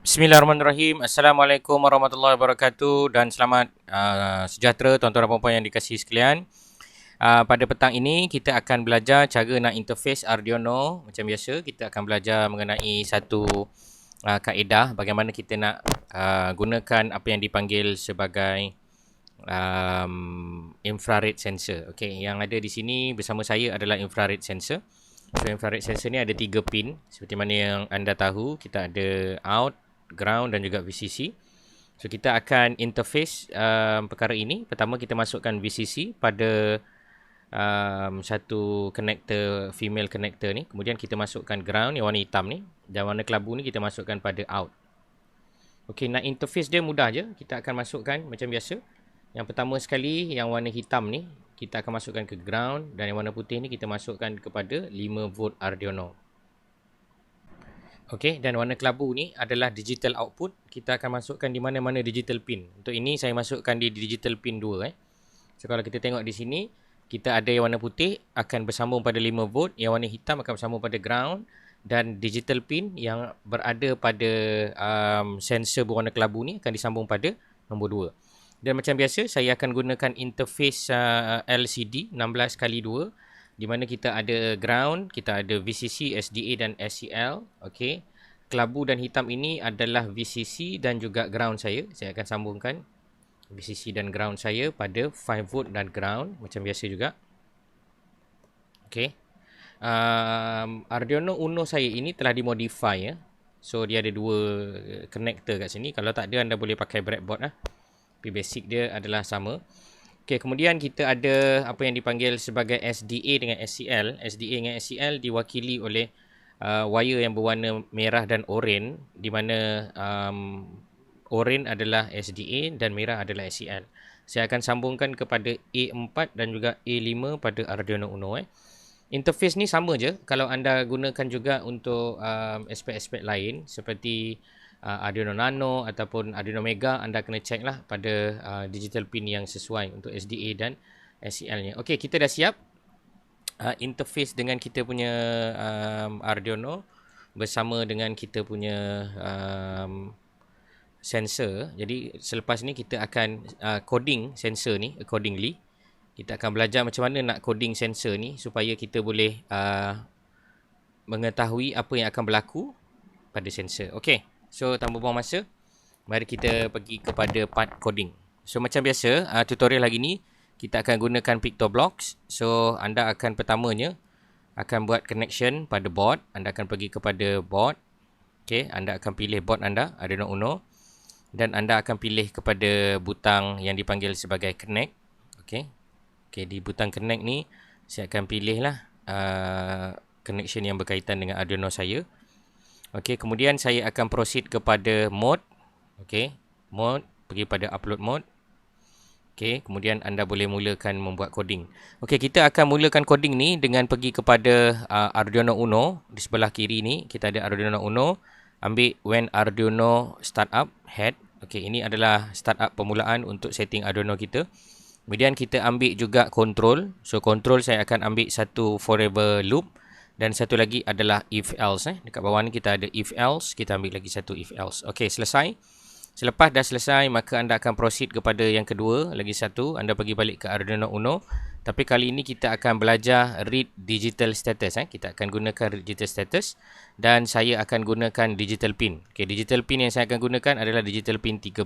Bismillahirrahmanirrahim. Assalamualaikum warahmatullahi wabarakatuh dan selamat sejahtera tuan-tuan dan puan-puan yang dikasihi sekalian. Pada petang ini kita akan belajar cara nak interface Arduino. Macam biasa kita akan belajar mengenai satu kaedah bagaimana kita nak gunakan apa yang dipanggil sebagai infrared sensor. Okey, yang ada di sini bersama saya adalah infrared sensor. So infrared sensor ni ada 3 pin seperti mana yang anda tahu. Kita ada out, ground dan juga VCC. So kita akan interface perkara ini. Pertama kita masukkan VCC pada satu connector, female connector ni. Kemudian kita masukkan ground yang warna hitam ni, dan warna kelabu ni kita masukkan pada out. Okey, nak interface dia mudah je. Kita akan masukkan macam biasa. Yang pertama sekali yang warna hitam ni kita akan masukkan ke ground, dan yang warna putih ni kita masukkan kepada 5 volt Arduino. Okey, dan warna kelabu ni adalah digital output. Kita akan masukkan di mana-mana digital pin. Untuk ini saya masukkan di digital pin 2 . So kalau kita tengok di sini, kita ada yang warna putih akan bersambung pada 5 volt, yang warna hitam akan bersambung pada ground, dan digital pin yang berada pada sensor berwarna kelabu ni akan disambung pada nombor 2. Dan macam biasa saya akan gunakan interface LCD 16x2, di mana kita ada ground, kita ada VCC, SDA dan SCL. Okey. Kelabu dan hitam ini adalah VCC dan juga ground saya. Saya akan sambungkan VCC dan ground saya pada 5 volt dan ground macam biasa juga. Okey. Arduino Uno saya ini telah dimodify . So dia ada 2 connector kat sini. Kalau tak ada anda boleh pakai breadboard . Tapi basic dia adalah sama. Okey, kemudian kita ada apa yang dipanggil sebagai SDA dengan SCL. SDA dengan SCL diwakili oleh wire yang berwarna merah dan oranye, di mana oranye adalah SDA dan merah adalah SCL. Saya akan sambungkan kepada A4 dan juga A5 pada Arduino Uno . Interface ni sama je kalau anda gunakan juga untuk aspek-aspek lain seperti Arduino Nano ataupun Arduino Mega. Anda kena check lah pada digital pin yang sesuai untuk SDA dan SCL nya. Okey, kita dah siap interface dengan kita punya Arduino bersama dengan kita punya sensor. Jadi selepas ni kita akan coding sensor ni accordingly. Kita akan belajar macam mana nak coding sensor ni supaya kita boleh mengetahui apa yang akan berlaku pada sensor. Okey. So tanpa buang masa, mari kita pergi kepada part coding. So macam biasa, tutorial hari ni kita akan gunakan PictoBlocks. So anda akan pertamanya akan buat connection pada board. Anda akan pergi kepada board. Okey, anda akan pilih board anda, Arduino Uno, dan anda akan pilih kepada butang yang dipanggil sebagai connect. Okey. Okey, di butang connect ni saya akan pilihlah connection yang berkaitan dengan Arduino saya. Okey, kemudian saya akan proceed kepada mode. Okey, mode, pergi pada upload mode. Okey, kemudian anda boleh mulakan membuat coding. Okey, kita akan mulakan coding ni dengan pergi kepada Arduino Uno. Di sebelah kiri ni kita ada Arduino Uno. Ambil when Arduino startup head. Okey, ini adalah startup permulaan untuk setting Arduino kita. Kemudian kita ambil juga control. So control saya akan ambil satu forever loop. Dan satu lagi adalah if else. Dekat bawah ni kita ada if else. Kita ambil lagi satu if else. Okey, selesai. Selepas dah selesai, maka anda akan proceed kepada yang kedua. Lagi satu, anda pergi balik ke Arduino Uno. Tapi kali ini kita akan belajar read digital status. Kita akan gunakan read digital status. Dan saya akan gunakan digital pin. Okey, digital pin yang saya akan gunakan adalah digital pin 13.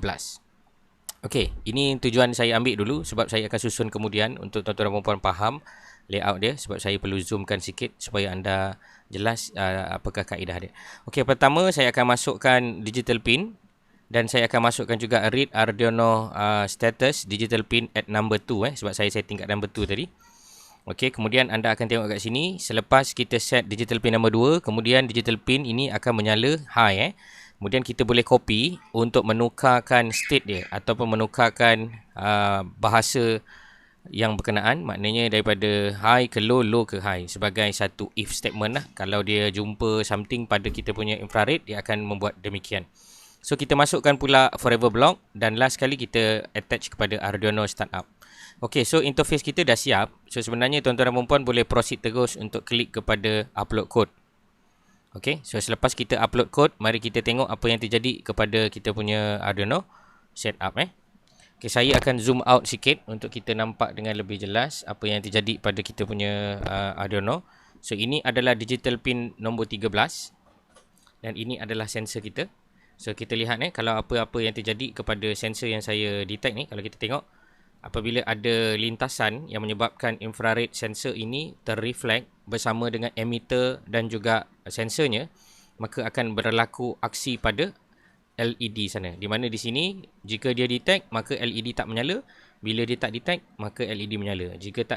Okey, ini tujuan saya ambil dulu sebab saya akan susun kemudian untuk tuan-tuan dan puan-puan faham layout dia, sebab saya perlu zoomkan sikit supaya anda jelas apakah kaedah dia. Okey, pertama saya akan masukkan digital pin dan saya akan masukkan juga read Arduino status digital pin at number 2 sebab saya setting kat number 2 tadi. Okey, kemudian anda akan tengok kat sini selepas kita set digital pin number 2, kemudian digital pin ini akan menyala high . Kemudian kita boleh copy untuk menukarkan state dia ataupun menukarkan bahasa yang berkenaan, maknanya daripada high ke low, low ke high sebagai satu if statement lah. Kalau dia jumpa something pada kita punya infrared, dia akan membuat demikian. So kita masukkan pula forever block dan last kali kita attach kepada Arduino startup. Okey, so interface kita dah siap. So sebenarnya tuan-tuan dan puan-puan boleh proceed terus untuk klik kepada upload code. Okay, so selepas kita upload kod, mari kita tengok apa yang terjadi kepada kita punya Arduino setup. Okay, saya akan zoom out sikit untuk kita nampak dengan lebih jelas apa yang terjadi pada kita punya Arduino. So ini adalah digital pin nombor 13 dan ini adalah sensor kita. So kita lihat kalau apa-apa yang terjadi kepada sensor yang saya detect ni, kalau kita tengok apabila ada lintasan yang menyebabkan infrared sensor ini terreflect bersama dengan emitter dan juga sensornya, maka akan berlaku aksi pada LED sana. Di mana di sini jika dia detect maka LED tak menyala, bila dia tak detect maka LED menyala. Jika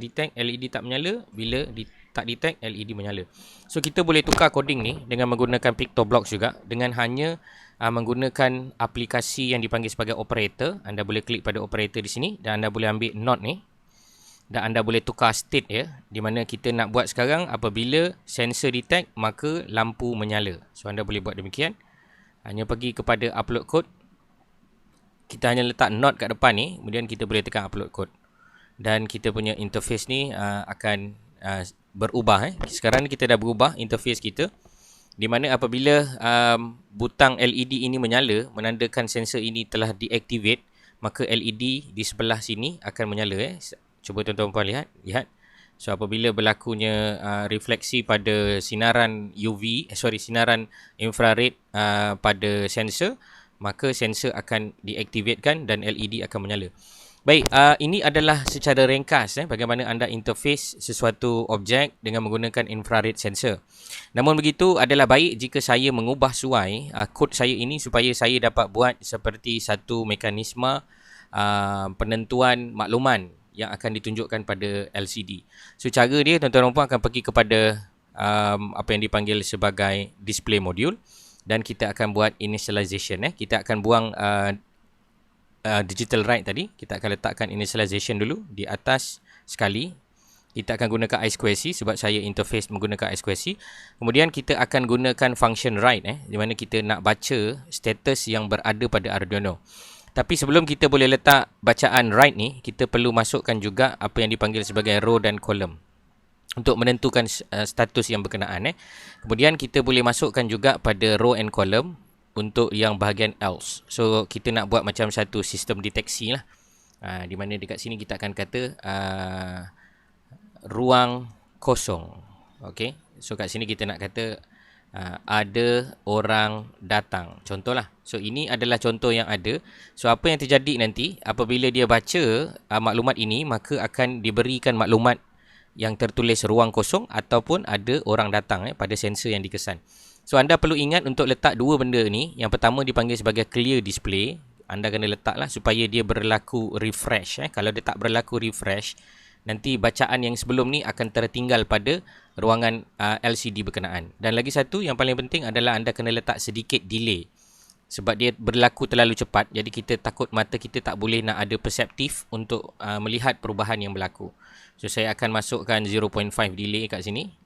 detect LED tak menyala, bila tak detect LED menyala. So kita boleh tukar coding ni dengan menggunakan PictoBlocks juga dengan hanya menggunakan aplikasi yang dipanggil sebagai operator. Anda boleh klik pada operator di sini dan anda boleh ambil node ni dan anda boleh tukar state ya, di mana kita nak buat sekarang apabila sensor detect maka lampu menyala. So anda boleh buat demikian. Hanya pergi kepada upload code. Kita hanya letak node kat depan ni, kemudian kita boleh tekan upload code. Dan kita punya interface ni akan berubah. Sekarang ni kita dah berubah interface kita, di mana apabila butang LED ini menyala, menandakan sensor ini telah deactivate, maka LED di sebelah sini akan menyala. Cuba tuan-tuan puan lihat. So apabila berlakunya refleksi pada sinaran sinaran infrared pada sensor, maka sensor akan deactivatekan dan LED akan menyala. Baik, ini adalah secara ringkas bagaimana anda interface sesuatu objek dengan menggunakan infrared sensor. Namun begitu adalah baik jika saya mengubah suai kod saya ini supaya saya dapat buat seperti satu mekanisme penentuan makluman yang akan ditunjukkan pada LCD. So cara dia, tuan-tuan dan puan akan pergi kepada apa yang dipanggil sebagai display module dan kita akan buat initialization. Kita akan buang digital write tadi. Kita akan letakkan initialization dulu di atas sekali. Kita akan gunakan I2C sebab saya interface menggunakan I2C. Kemudian kita akan gunakan function write di mana kita nak baca status yang berada pada Arduino. Tapi sebelum kita boleh letak bacaan write ni, kita perlu masukkan juga apa yang dipanggil sebagai row dan column untuk menentukan status yang berkenaan. Kemudian kita boleh masukkan juga pada row and column untuk yang bahagian else. So kita nak buat macam satu sistem deteksi lah. Di mana dekat sini kita akan kata ruang kosong. Okay. So kat sini kita nak kata ada orang datang. Contohlah. So ini adalah contoh yang ada. So apa yang terjadi nanti apabila dia baca maklumat ini, maka akan diberikan maklumat yang tertulis ruang kosong ataupun ada orang datang pada sensor yang dikesan. So anda perlu ingat untuk letak dua benda ni. Yang pertama dipanggil sebagai clear display. Anda kena letaklah supaya dia berlaku refresh. Kalau dia tak berlaku refresh, nanti bacaan yang sebelum ni akan tertinggal pada ruangan LCD berkenaan. Dan lagi satu yang paling penting adalah anda kena letak sedikit delay. Sebab dia berlaku terlalu cepat, jadi kita takut mata kita tak boleh nak ada perseptif untuk melihat perubahan yang berlaku. So saya akan masukkan 0.5 delay kat sini.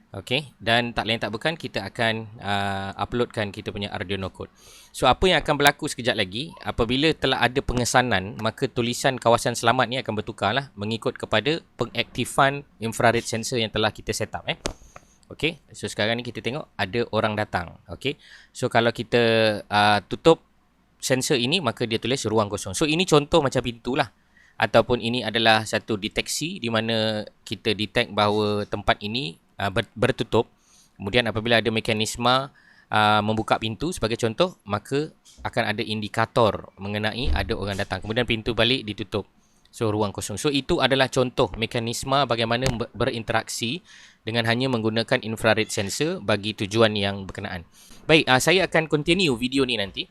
Okay, dan tak lain tak bukan kita akan uploadkan kita punya Arduino code. So apa yang akan berlaku sekejap lagi, apabila telah ada pengesanan, maka tulisan kawasan selamat ni akan bertukar lah mengikut kepada pengaktifan infrared sensor yang telah kita set up. Okay, so sekarang ni kita tengok ada orang datang. Okay, so kalau kita tutup sensor ini, maka dia tulis ruang kosong. So ini contoh macam pintu lah. Ataupun ini adalah satu deteksi di mana kita detect bahawa tempat ini bertutup. Kemudian apabila ada mekanisme membuka pintu sebagai contoh, maka akan ada indikator mengenai ada orang datang. Kemudian pintu balik ditutup. So ruang kosong. So itu adalah contoh mekanisme bagaimana berinteraksi dengan hanya menggunakan infrared sensor bagi tujuan yang berkenaan. Baik, saya akan continue video ni nanti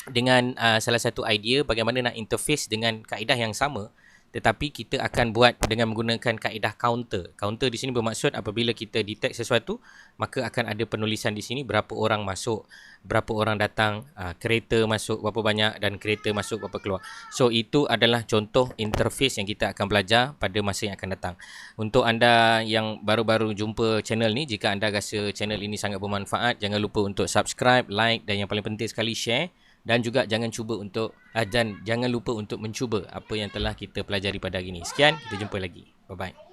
dengan salah satu idea bagaimana nak interface dengan kaedah yang sama, tetapi kita akan buat dengan menggunakan kaedah counter. Counter di sini bermaksud apabila kita detect sesuatu, maka akan ada penulisan di sini berapa orang masuk, berapa orang datang, kereta masuk berapa banyak dan kereta masuk berapa keluar. So itu adalah contoh interface yang kita akan belajar pada masa yang akan datang. Untuk anda yang baru-baru jumpa channel ni, jika anda rasa channel ini sangat bermanfaat, jangan lupa untuk subscribe, like dan yang paling penting sekali share. Dan juga jangan lupa untuk mencuba apa yang telah kita pelajari pada hari ini. Sekian, kita jumpa lagi. Bye-bye.